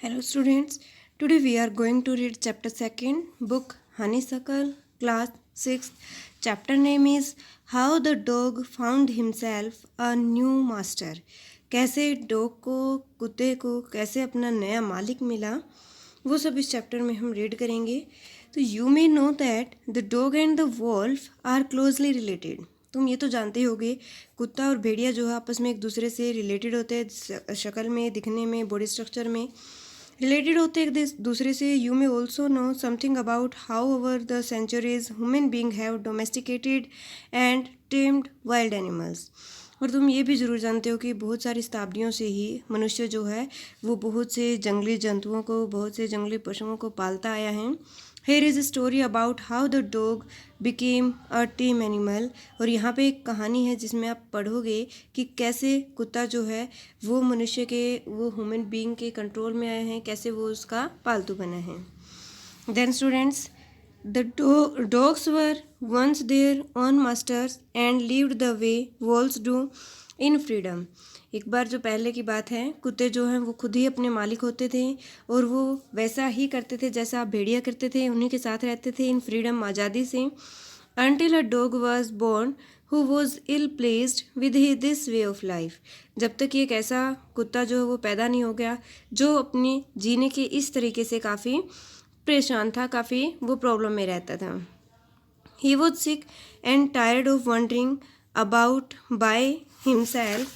Hello students, today we are going to read chapter 2nd, book Honeysuckle, class 6th. Chapter name is How the Dog Found Himself a New Master. कैसे dog को कुत्ते को कैसे अपना नया मालिक मिला वो सब इस चैप्टर में हम रीड करेंगे. तो you may know that the dog and the wolf are closely related. तुम ये तो जानते होगे कुत्ता और भेड़िया जो है आपस में एक दूसरे से रिलेटेड होते हैं, शक्ल में, दिखने में, बॉडी स्ट्रक्चर में रिलेटेड होते हैं एक दूसरे से. You may also know something about how over the centuries human being have domesticated and tamed wild animals. और तुम ये भी ज़रूर जानते हो कि बहुत सारी शताब्दियों से ही मनुष्य जो है वो बहुत से जंगली जंतुओं को, बहुत से जंगली पशुओं को पालता आया है. Here is a story about how the dog became a team animal. और यहाँ पे एक कहानी है जिसमें आप पढ़ोगे कि कैसे कुत्ता जो है वो मनुष्य के, वो ह्यूमन बीइंग के कंट्रोल में आए हैं, कैसे वो उसका पालतू बना है. Then students, the dogs were once their own masters and lived the way wolves do in freedom. एक बार जो पहले की बात है, कुत्ते जो हैं वो खुद ही अपने मालिक होते थे और वो वैसा ही करते थे जैसा आप भेड़िया करते थे, उन्हीं के साथ रहते थे इन फ्रीडम, आज़ादी से. Until a dog was born who was ill pleased with this way of life. जब तक एक ऐसा कुत्ता जो है वो पैदा नहीं हो गया जो अपनी जीने के इस तरीके से काफ़ी परेशान था, काफ़ी वो प्रॉब्लम में रहता था. He was sick and tired of wandering about by himself,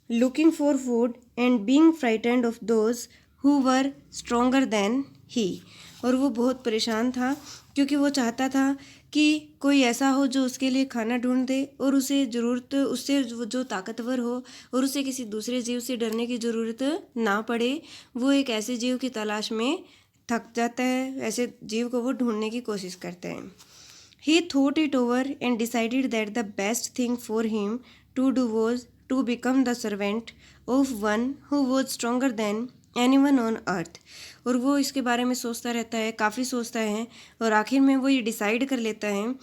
looking for food and being frightened of those who were stronger than he. और वो बहुत परेशान था क्योंकि वो चाहता था कि कोई ऐसा हो जो उसके लिए खाना ढूंढ दे और उसे ज़रूरत, उससे जो ताकतवर हो और उसे किसी दूसरे जीव से डरने की ज़रूरत ना पड़े. वो एक ऐसे जीव की तलाश में थक जाता है, ऐसे जीव को वो ढूंढने की कोशिश करता है. He thought it over and decided that the best thing for him to do was to become the servant of one who was stronger than anyone on earth. और वो इसके बारे में सोचता रहता है, काफ़ी सोचता है, और आखिर में वो ये डिसाइड कर लेता है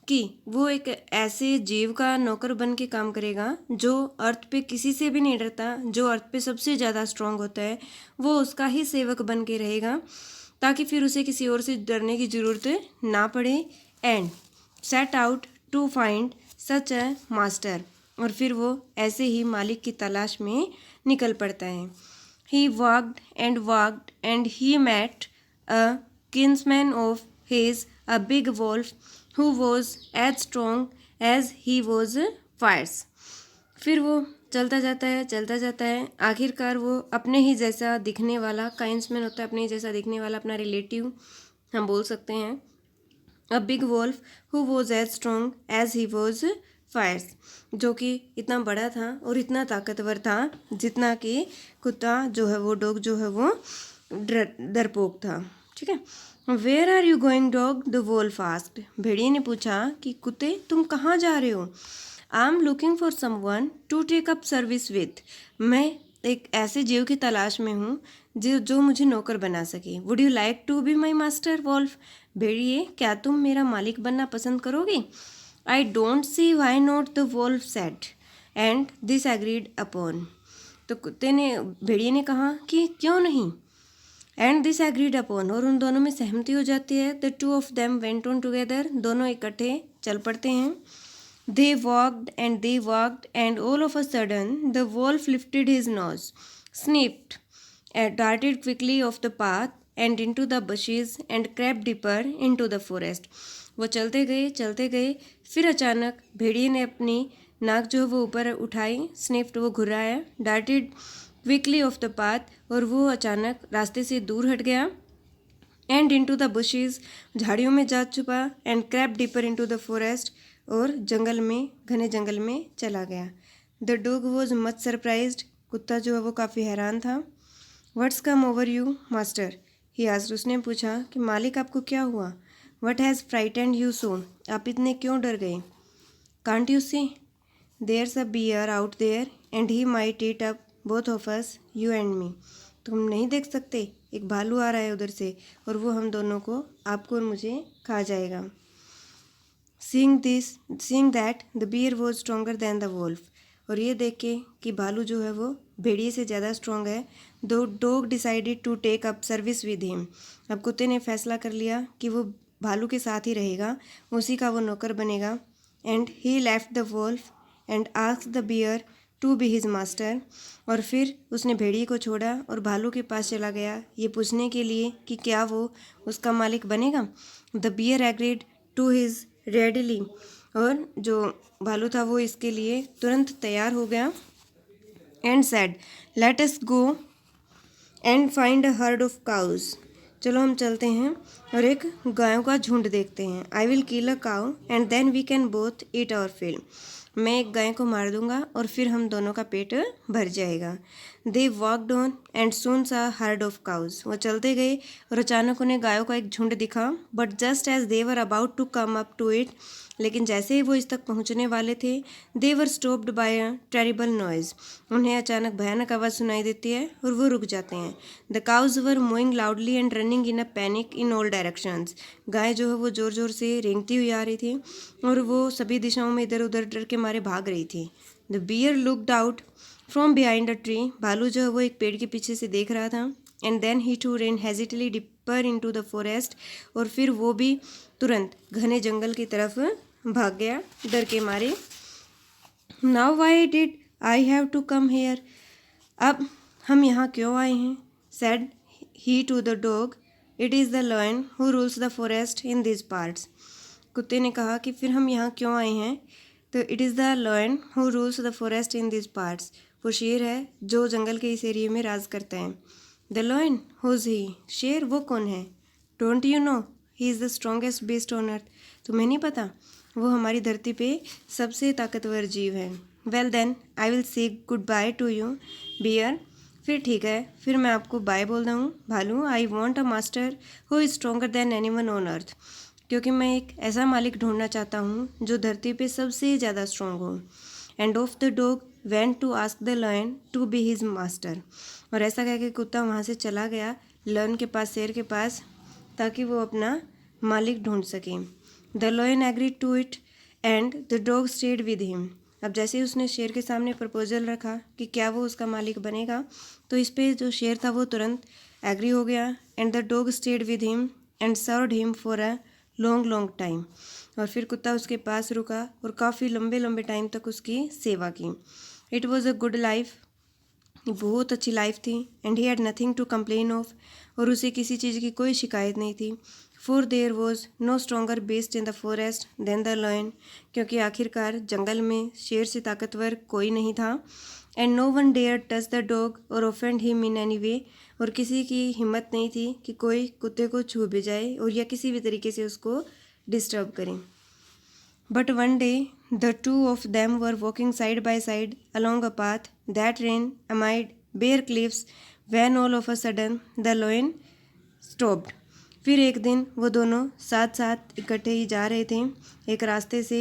कि वो एक ऐसे जीव का नौकर बन के काम करेगा जो अर्थ पे किसी से भी नहीं डरता, जो अर्थ पे सबसे ज़्यादा स्ट्रांग होता है, वो उसका ही सेवक बन के रहेगा ताकि फिर उसे किसी और से डरने की ज़रूरत ना पड़े. And set out to find such a master. और फिर वो ऐसे ही मालिक की तलाश में निकल पड़ता है. He walked and he met a kinsman of his, a big wolf who was as strong as he was fierce. फिर वो चलता जाता है, आखिरकार वो अपने ही जैसा दिखने वाला, किंसमैन होता है अपने ही जैसा दिखने वाला, अपना रिलेटिव हम बोल सकते हैं, a big wolf who was as strong as he was fierce, जो कि इतना बड़ा था और इतना ताकतवर था जितना कि कुत्ता जो है, वो डॉग जो है वो डरपोक था. ठीक है. Where are you going dog, the wolf asked. भेड़िए ने पूछा कि कुत्ते तुम कहाँ जा रहे हो. I am looking for someone to take up service with. मैं एक ऐसे जीव की तलाश में हूँ जो मुझे नौकर बना सके. Would you like to be my master wolf. भेड़िए, क्या तुम मेरा मालिक बनना पसंद करोगे. I don't see why not, the wolf said, and this agreed upon. तो कुत्ते ने, भेड़िए ने कहा कि क्यों नहीं. एंड दिस एग्रीड अपॉन, और उन दोनों में सहमति हो जाती है. The two of them went on together, दोनों इकट्ठे चल पड़ते हैं. They walked, and all of a sudden the wolf lifted his nose, sniffed, and darted quickly off the path and into the bushes and crept deeper into the forest. वो चलते गए, फिर अचानक भेड़िए ने अपनी नाक जो है वो ऊपर उठाई, स्निफ्ट वो घुराया, darted quickly off the path, और वो अचानक रास्ते से दूर हट गया, and into the bushes, झाड़ियों में जा छुपा, and crept deeper into the forest, और जंगल में, घने जंगल में चला गया. The dog was much surprised, कुत्ता जो है वो काफ़ी हैरान था. What's come over you master, he asked, उसने पूछा कि मालिक आपको क्या हुआ. What has frightened you so, आप इतने क्यों डर गए. Can't you see, there's a bear out there and he might eat up both of us, you and me. तुम नहीं देख सकते, एक भालू आ रहा है उधर से और वो हम दोनों को, आपको और मुझे खा जाएगा. Seeing that the bear was stronger than the wolf, और ये देख के कि भालू जो है वो भेड़िए से ज़्यादा स्ट्रॉन्ग है, the dog decided to take up service with him. अब कुत्ते ने फैसला कर लिया कि वो भालू के साथ ही रहेगा, उसी का वो नौकर बनेगा। And he left the wolf and asked the bear to be his master. और फिर उसने भेड़िए को छोड़ा और भालू के पास चला गया ये पूछने के लिए कि क्या वो उसका मालिक बनेगा। The bear agreed to his readily. और जो भालू था वो इसके लिए तुरंत तैयार हो गया। And said let us go and find a herd of cows. चलो हम चलते हैं और एक गायों का झुंड देखते हैं। I will kill a cow and then we can both eat our fill. मैं एक गाय को मार दूंगा और फिर हम दोनों का पेट भर जाएगा। दे वॉकड ऑन एंड सून सा हर्ड ऑफ काउज। वो चलते गए और अचानक उन्हें गायों का एक झुंड दिखा। But just as they were about to come up to it, लेकिन जैसे ही वो इस तक पहुंचने वाले थे, they were stopped by a terrible noise. उन्हें अचानक भयानक आवाज़ सुनाई देती है और वो रुक जाते हैं। The cows were mooing loudly and running in a panic in all directions. गाय जो है वो ज़ोर ज़ोर से रेंगती हुई आ रही थी और वो सभी दिशाओं में इधर उधर डर के मारे भाग रही थी। The bear looked out from behind a tree. भालू जो है वो एक पेड़ के पीछे से देख रहा था। And then he too ran hastily disappear into the forest. और फिर वो भी तुरंत घने जंगल की तरफ भाग गया डर के मारे। Now why did I have to come here. अब हम यहाँ क्यों आए हैं। Said he to the dog it is the lion who rules the forest in this parts. कुत्ते ने कहा कि फिर हम यहाँ क्यों आए हैं। तो it is the lion who rules the forest in this parts. वो शेर है जो जंगल के इस एरिए में राज करता है। द लायन हुज ही। शेर वो कौन है। Don't you know he is the strongest beast on earth. तुम्हें नहीं पता वो हमारी धरती पे सबसे ताकतवर जीव है। Well then I will say goodbye to you bear. फिर ठीक है, फिर मैं आपको बाय बोल रहा हूँ भालू। I want a master who is stronger than anyone on earth. क्योंकि मैं एक ऐसा मालिक ढूंढना चाहता हूँ जो धरती पे सबसे ज़्यादा स्ट्रॉन्ग हो। And off the dog went to ask the lion to be his master. और ऐसा कह के कुत्ता वहाँ से चला गया लायन के पास, शेर के पास, ताकि वो अपना मालिक ढूंढ सके। The lion agreed to it and the dog stayed with him. अब जैसे ही उसने शेर के सामने प्रपोजल रखा कि क्या वो उसका मालिक बनेगा, तो इस पे जो शेर था वो तुरंत एग्री हो गया। And the dog stayed with him and served him for a long long time. और फिर कुत्ता उसके पास रुका और काफ़ी लंबे लंबे टाइम तक उसकी सेवा की। It was a good life. बहुत अच्छी लाइफ थी। And he had nothing to complain of. और उसे किसी चीज़ की कोई शिकायत नहीं थी। For there was no stronger beast in the forest than the lion. क्योंकि आखिरकार जंगल में शेर से ताकतवर कोई नहीं था। And no one dare touch the dog or offend him in any way. और किसी की हिम्मत नहीं थी कि कोई कुत्ते को छू भी जाए और या किसी भी तरीके से उसको डिस्टर्ब करें। But one day the two of them were walking side by side along a path that ran amid bare cliffs when all of a sudden the lion stopped. फिर एक दिन वो दोनों साथ साथ इकट्ठे ही जा रहे थे एक रास्ते से,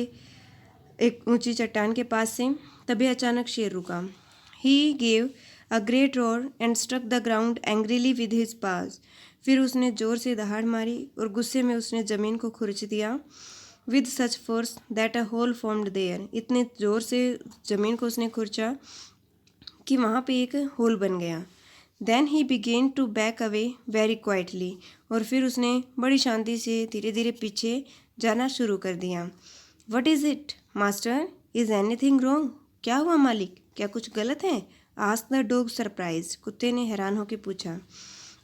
एक ऊंची चट्टान के पास से। तभी अचानक शेर रुका। He gave a great roar and struck the ground angrily with his paws. फिर उसने ज़ोर से दहाड़ मारी और गुस्से में उसने ज़मीन को खुरच दिया। With such force that a hole formed there. इतने ज़ोर से ज़मीन को उसने खुरचा कि वहाँ पे एक होल बन गया। Then he began to back away very quietly. और फिर उसने बड़ी शांति से धीरे धीरे पीछे जाना शुरू कर दिया। What is it master, is anything wrong. क्या हुआ मालिक, क्या कुछ गलत है। Ask the dog surprise. कुत्ते ने हैरान होकर पूछा।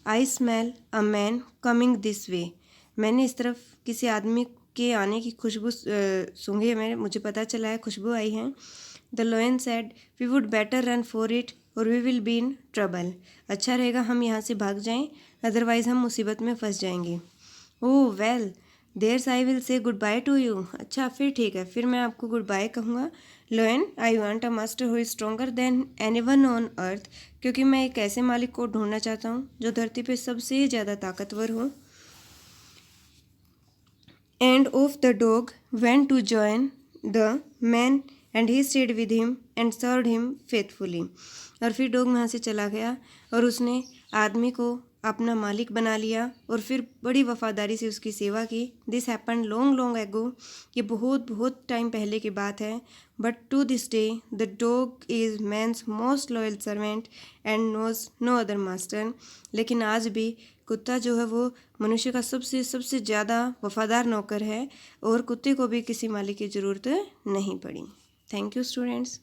I smell a man coming this way. मैंने इस तरफ किसी आदमी के आने की खुशबू सूंघी है, मुझे पता चला है खुशबू आई है। The lion said we would better run for it or we will be in trouble. अच्छा रहेगा हम यहाँ से भाग जाएं, अदरवाइज़ हम मुसीबत में फंस जाएंगे। Oh well there's I will say goodbye to you. अच्छा फिर ठीक है, फिर मैं आपको गुड बाय कहूँगा। Lion I want a master who is stronger than anyone on earth. क्योंकि मैं एक ऐसे मालिक को ढूंढना चाहता हूँ जो धरती पे सबसे ज़्यादा ताकतवर हो। And of the dog went to join the man and he stayed with him and served him faithfully. और फिर डॉग वहाँ से चला गया और उसने आदमी को अपना मालिक बना लिया और फिर बड़ी वफादारी से उसकी सेवा की। This happen long long ago, ये बहुत बहुत टाइम पहले की बात है। But to this day the dog is man's most loyal servant and knows no other master. लेकिन आज भी कुत्ता जो है वो मनुष्य का सबसे सबसे ज़्यादा वफादार नौकर है और कुत्ते को भी किसी मालिक की ज़रूरत नहीं पड़ी। Thank you students.